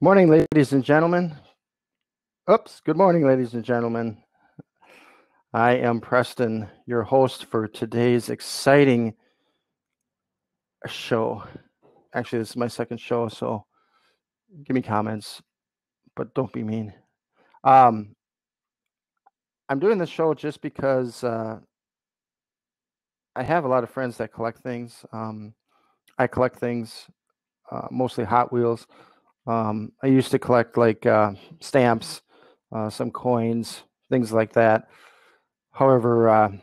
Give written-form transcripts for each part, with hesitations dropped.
Morning, ladies and gentlemen. Oops, good morning, ladies and gentlemen. I am Preston, your host for today's exciting show. Actually, this is my second show, so give me comments, but don't be mean. I'm doing this show just because I have a lot of friends that collect things. I collect things, mostly Hot Wheels. I used to collect like stamps, some coins, things like that. However,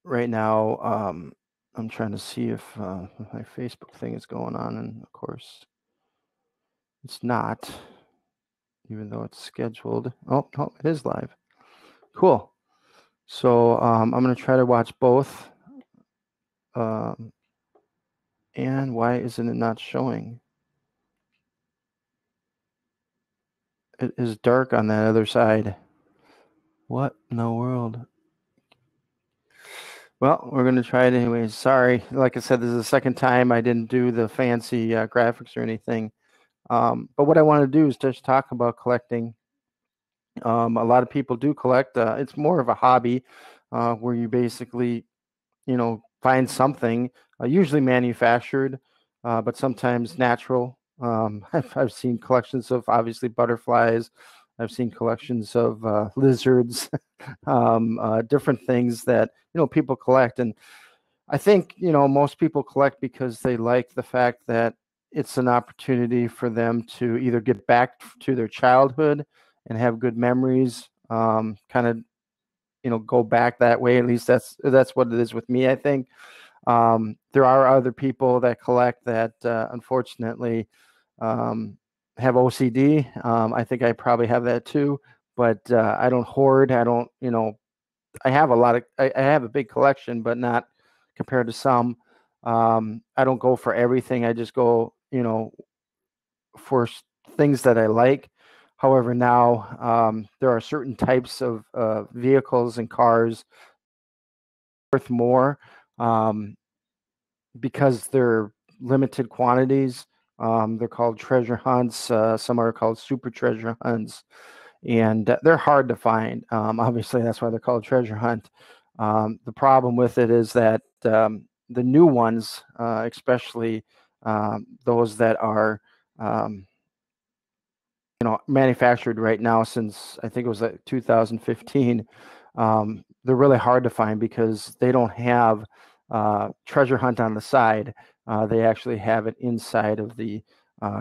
right now, I'm trying to see if my Facebook thing is going on, and of course, it's not, even though it's scheduled. Oh, no, it is live. Cool. So I'm going to try to watch both. And why isn't it not showing? It is dark on that other side. What in the world? Well, we're going to try it anyways. Sorry. Like I said, this is the second time I didn't do the fancy graphics or anything. But what I want to do is just talk about collecting. A lot of people do collect. It's more of a hobby where you basically, find something, usually manufactured, but sometimes natural. I've seen collections of obviously butterflies. I've seen collections of lizards, different things that people collect, and I think most people collect because they like the fact that it's an opportunity for them to either get back to their childhood and have good memories, kind of go back that way. At least that's what it is with me, I think. There are other people that collect that unfortunately have OCD. I think I probably have that too, but I don't hoard. I don't, I have I have a big collection, but not compared to some. I don't go for everything. I just go, for things that I like. However, now there are certain types of vehicles and cars worth more because they're limited quantities. They're called treasure hunts. Some are called super treasure hunts, and they're hard to find. Obviously, that's why they're called treasure hunt. The problem with it is that the new ones, especially those that are manufactured right now since I think it was like 2015, they're really hard to find because they don't have treasure hunt on the side. They actually have it inside of the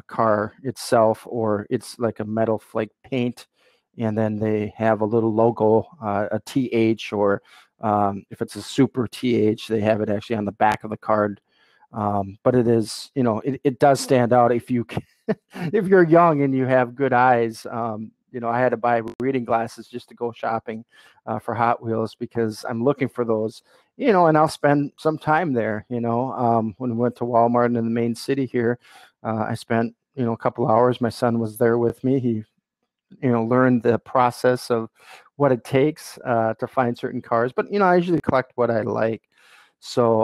car itself, or it's like a metal flake paint, and then they have a little logo, a TH, or if it's a super TH, they have it actually on the back of the card. But it is, it does stand out if you can, if you're young and you have good eyes. I had to buy reading glasses just to go shopping for Hot Wheels because I'm looking for those, and I'll spend some time there. When we went to Walmart in the main city here, I spent, a couple hours. My son was there with me. He, learned the process of what it takes to find certain cars. But, I usually collect what I like. So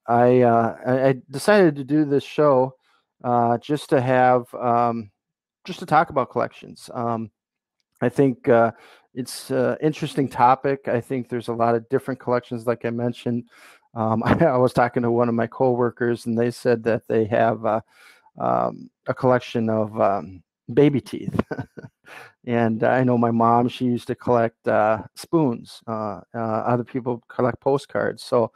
I decided to do this show just to have just to talk about collections. I think it's an interesting topic. I think there's a lot of different collections, like I mentioned. I was talking to one of my coworkers, and they said that they have a collection of baby teeth. And I know my mom, she used to collect spoons. Other people collect postcards. So,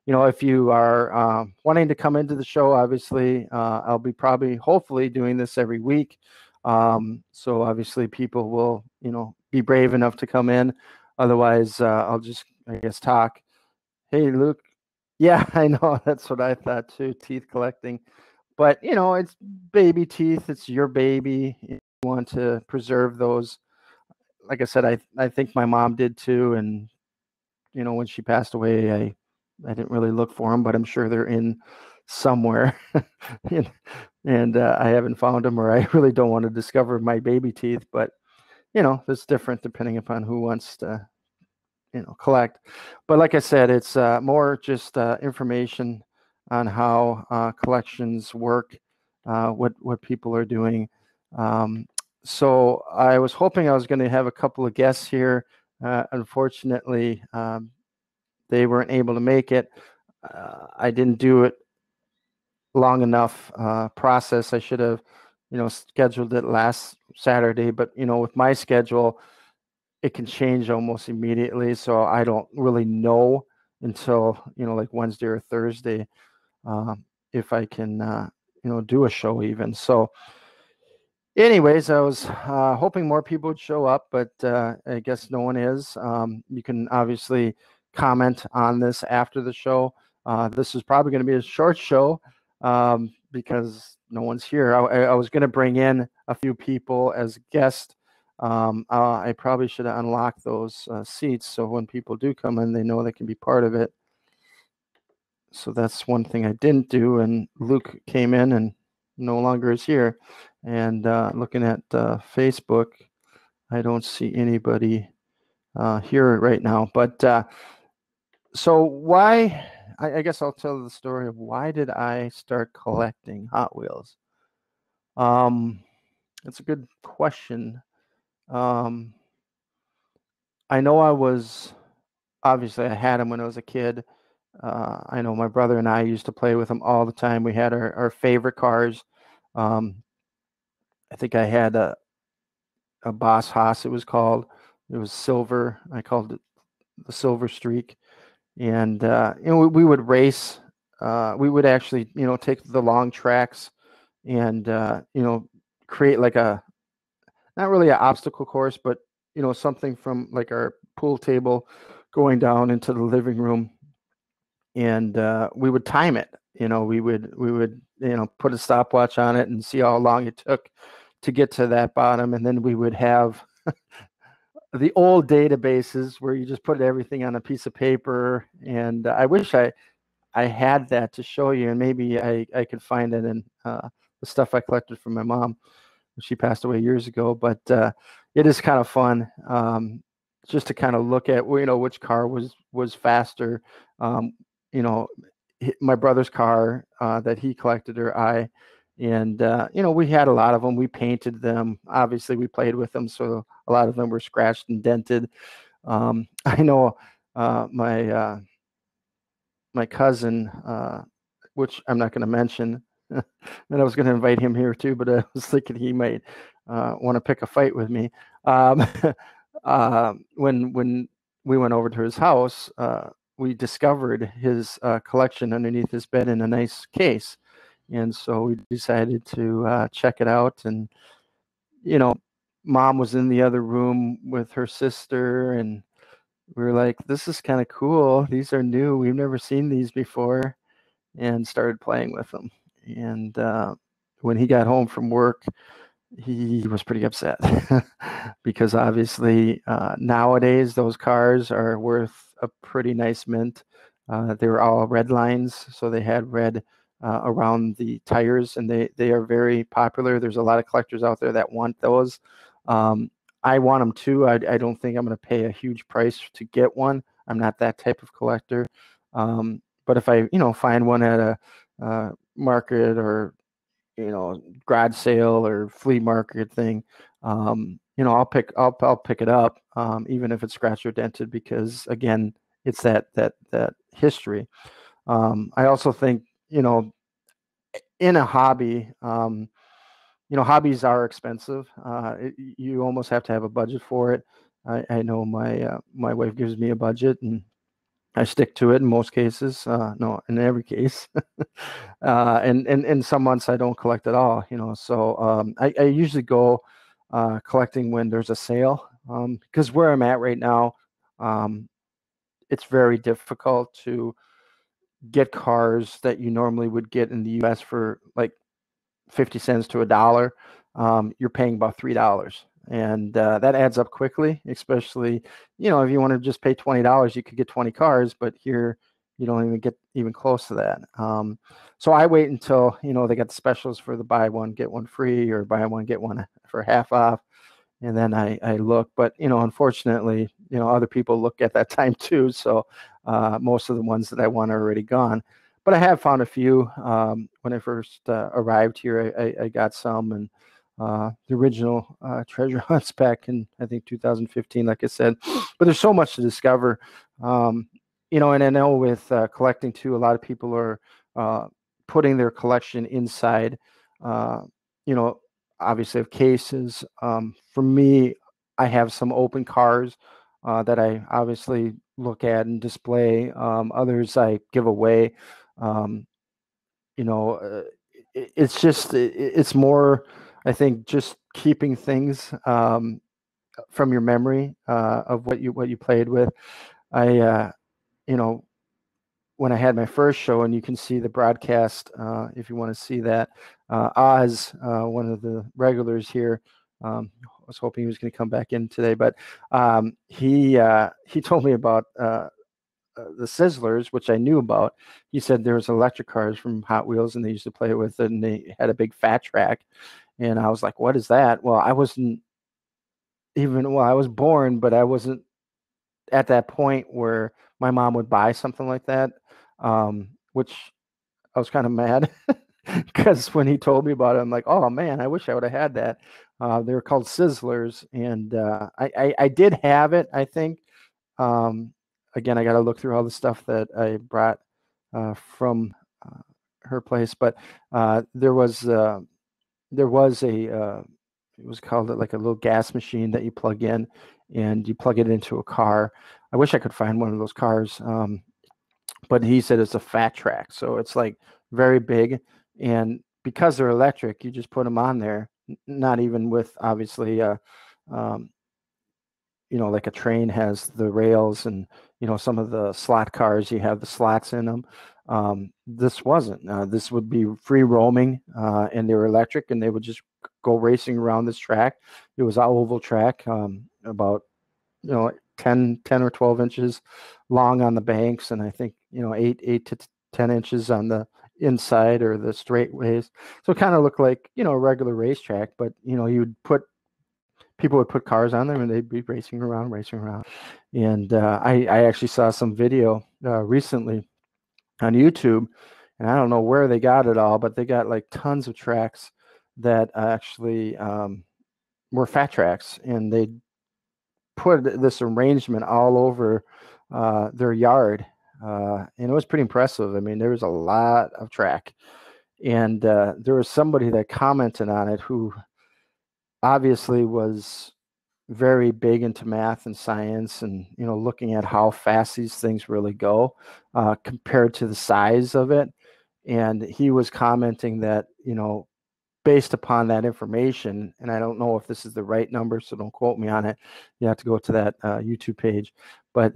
if you are wanting to come into the show, obviously, I'll be hopefully doing this every week. So obviously people will, be brave enough to come in. Otherwise, I'll just, I guess, talk. Hey, Luke. Yeah, I know. That's what I thought too, teeth collecting. But, it's baby teeth. It's your baby. You want to preserve those. Like I said, I think my mom did too. And, when she passed away, I didn't really look for them, but I'm sure they're in somewhere. and I haven't found them, or I really don't want to discover my baby teeth. But, it's different depending upon who wants to, collect. But like I said, it's more just information on how collections work. what people are doing. So I was hoping I was going to have a couple of guests here. Unfortunately, they weren't able to make it. I didn't do it long enough process. I should have, scheduled it last Saturday, but with my schedule, it can change almost immediately. So I don't really know until, like Wednesday or Thursday, if I can, do a show even. So anyways, I was hoping more people would show up, but I guess no one is. You can obviously comment on this after the show. This is probably going to be a short show because no one's here. I was going to bring in a few people as guests. I probably should have unlocked those seats so when people do come in, they know they can be part of it. So that's one thing I didn't do, and Luke came in and no longer is here. And looking at Facebook, I don't see anybody here right now. But so why, I guess I'll tell the story of why did I start collecting Hot Wheels? It's a good question. I know obviously I had them when I was a kid. I know my brother and I used to play with them all the time. We had our favorite cars. I think I had a Boss Haas, it was called. It was silver. I called it the Silver Streak. And we would race. We would actually, take the long tracks and create like not really an obstacle course, but something from like our pool table going down into the living room, and we would time it. We would put a stopwatch on it and see how long it took to get to that bottom, and then we would have the old databases where you just put everything on a piece of paper. And I wish I had that to show you, and maybe I could find it in the stuff I collected from my mom. She passed away years ago, but it is kind of fun just to kind of look at which car was faster. My brother's car that he collected, or I, and we had a lot of them. We painted them. Obviously, we played with them, so a lot of them were scratched and dented. I know my cousin, which I'm not going to mention, and I was going to invite him here too, but I was thinking he might want to pick a fight with me. When we went over to his house, we discovered his collection underneath his bed in a nice case. And so we decided to check it out. And, Mom was in the other room with her sister, and we were like, this is kind of cool. These are new. We've never seen these before, and started playing with them. And when he got home from work, he was pretty upset because obviously nowadays those cars are worth a pretty nice mint. They were all red lines, so they had red around the tires, and they are very popular. There's a lot of collectors out there that want those. I want them too. I don't think I'm going to pay a huge price to get one. I'm not that type of collector. But if I, find one at a market or, garage sale or flea market thing, I'll pick it up, even if it's scratched or dented, because again, it's that history. I also think, in a hobby, hobbies are expensive. You almost have to have a budget for it. I know my wife gives me a budget, and I stick to it in most cases. No, in every case. And some months I don't collect at all. So I usually go collecting when there's a sale, because where I'm at right now, it's very difficult to get cars that you normally would get in the U.S. for like 50 cents to $1. You're paying about $3, and that adds up quickly, especially if you want to just pay $20, you could get 20 cars, but here you don't even get even close to that. So I wait until they got the specials for the buy one get one free, or buy one get one for half off, and then I look. But unfortunately, other people look at that time too, so most of the ones that I want are already gone. but I have found a few. When I first arrived here, I got some, and the original treasure hunts back in, I think, 2015, like I said. But there's so much to discover. And I know with collecting too, a lot of people are putting their collection inside, uh, you know, obviously of cases. For me, I have some open cars that I obviously look at and display. Others I give away. Um, you know, it's just it's more, I think, just keeping things from your memory of what you played with. I you know when I had my first show, and you can see the broadcast if you want to see that. Oz, one of the regulars here, I was hoping he was going to come back in today, but he told me about the Sizzlers, which I knew about. He said there was electric cars from Hot Wheels, and they used to play with it, and they had a big fat track. And I was like, "What is that?" Well, I was born, but I wasn't at that point where my mom would buy something like that, which I was kind of mad because when he told me about it, I'm like, "Oh man, I wish I would have had that." They were called Sizzlers, and I did have it, I think. Um, Again, I got to look through all the stuff that I brought from uh, her place, but there was it was called like a little gas machine that you plug in, and you plug it into a car. I wish I could find one of those cars, but he said it's a fat track, so it's like very big, and because they're electric, you just put them on there, not even with obviously um, like a train has the rails, and some of the slot cars, you have the slots in them. This wasn't. This would be free roaming, and they were electric, and they would just go racing around this track. It was an oval track, about 10 or 12 inches long on the banks, and I think 8 to 10 inches on the inside or the straightaways. So it kind of looked like a regular racetrack, but you'd put people would put cars on them, and they'd be racing around, racing around. And I actually saw some video recently on YouTube, and I don't know where they got it all, but they got like tons of tracks that actually were fat tracks, and they put this arrangement all over their yard. And it was pretty impressive. I mean, there was a lot of track. And there was somebody that commented on it who obviously was very big into math and science, and looking at how fast these things really go compared to the size of it. And he was commenting that based upon that information, and I don't know if this is the right number, so don't quote me on it, you have to go to that YouTube page, but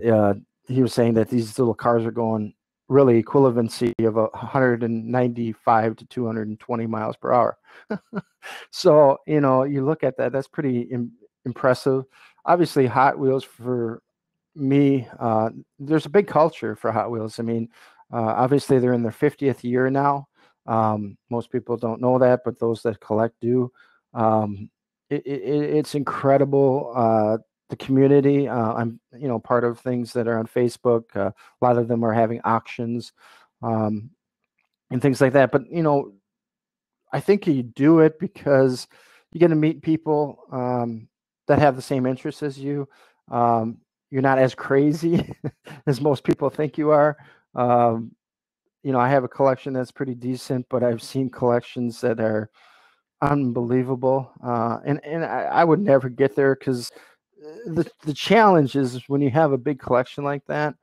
he was saying that these little cars are going really equivalency of 195 to 220 miles per hour. So you look at that, that's pretty impressive. Obviously, Hot Wheels, for me, there's a big culture for Hot Wheels. I mean, obviously they're in their 50th year now. Most people don't know that, but those that collect do. It's incredible. The community. I'm part of things that are on Facebook. A lot of them are having auctions um, and things like that. But I think you do it because you get to meet people that have the same interests as you. Um, you're not as crazy as most people think you are. Um, I have a collection that's pretty decent, but I've seen collections that are unbelievable, and I would never get there because the challenge is when you have a big collection like that.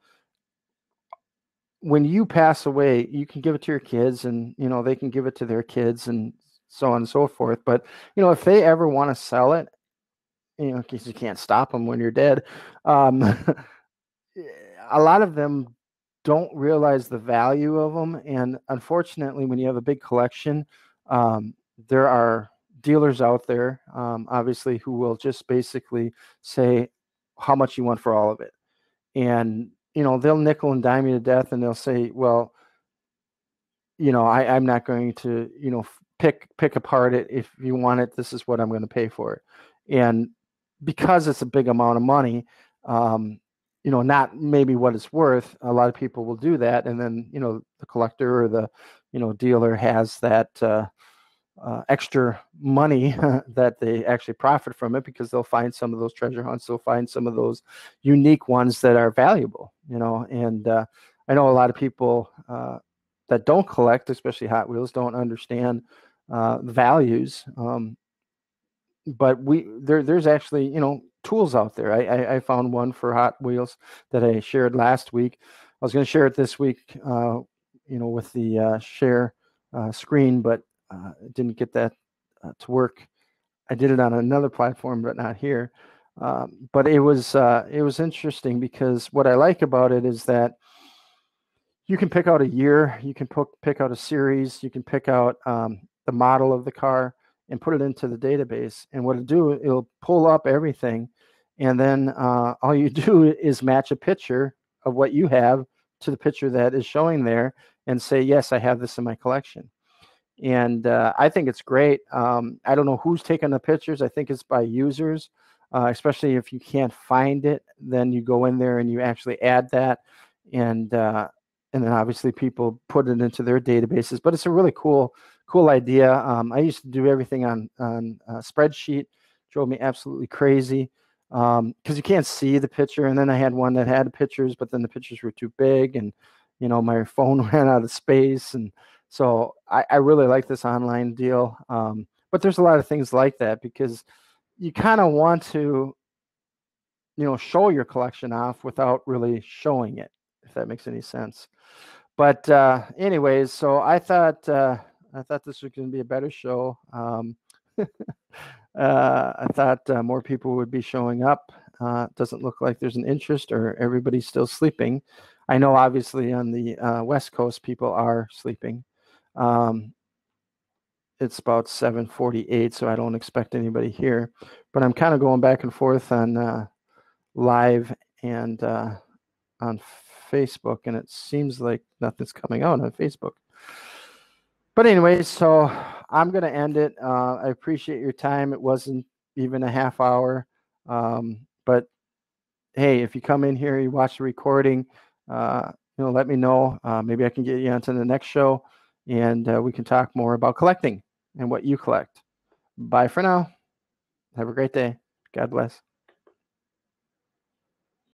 When you pass away, you can give it to your kids, and they can give it to their kids, and so on and so forth. But if they ever want to sell it, because you can't stop them when you're dead, um, a lot of them don't realize the value of them. And unfortunately, when you have a big collection, um, there are dealers out there, obviously, who will just basically say how much you want for all of it. And, they'll nickel and dime you to death, and they'll say, well, I'm not going to, pick apart it. If you want it, this is what I'm going to pay for it. And because it's a big amount of money, um, not maybe what it's worth. A lot of people will do that, and then the collector or the dealer has that extra money that they actually profit from it, because they'll find some of those treasure hunts. They'll find some of those unique ones that are valuable, and I know a lot of people that don't collect, especially Hot Wheels, don't understand the values. But there's actually tools out there. I found one for Hot Wheels that I shared last week. I was going to share it this week, with the share screen, but didn't get that to work. I did it on another platform, but not here. But it was interesting, because what I like about it is that you can pick out a year, you can pick out a series, you can pick out the model of the car and put it into the database. And what it'll pull up everything, and then all you do is match a picture of what you have to the picture that is showing there, and say, yes, I have this in my collection. And I think it's great. I don't know who's taking the pictures. I think it's by users, especially if you can't find it. Then you go in there and you actually add that, and then obviously people put it into their databases. But it's a really cool idea. I used to do everything on a spreadsheet. Drove me absolutely crazy, because you can't see the picture. And then I had one that had pictures, but then the pictures were too big, and my phone ran out of space. And so I really like this online deal. But there's a lot of things like that, because you kind of want to show your collection off without really showing it, if that makes any sense. But anyways, so I thought this was going to be a better show. I thought more people would be showing up. Doesn't look like there's an interest, or everybody's still sleeping. I know obviously on the West Coast, people are sleeping. It's about 7:48, so I don't expect anybody here. But I'm kind of going back and forth on live and on Facebook, and it seems like nothing's coming out on Facebook. But anyway, so I'm going to end it. I appreciate your time. It wasn't even a half hour. But hey, if you come in here, you watch the recording, let me know. Maybe I can get you onto the next show, and we can talk more about collecting and what you collect. Bye for now. Have a great day. God bless.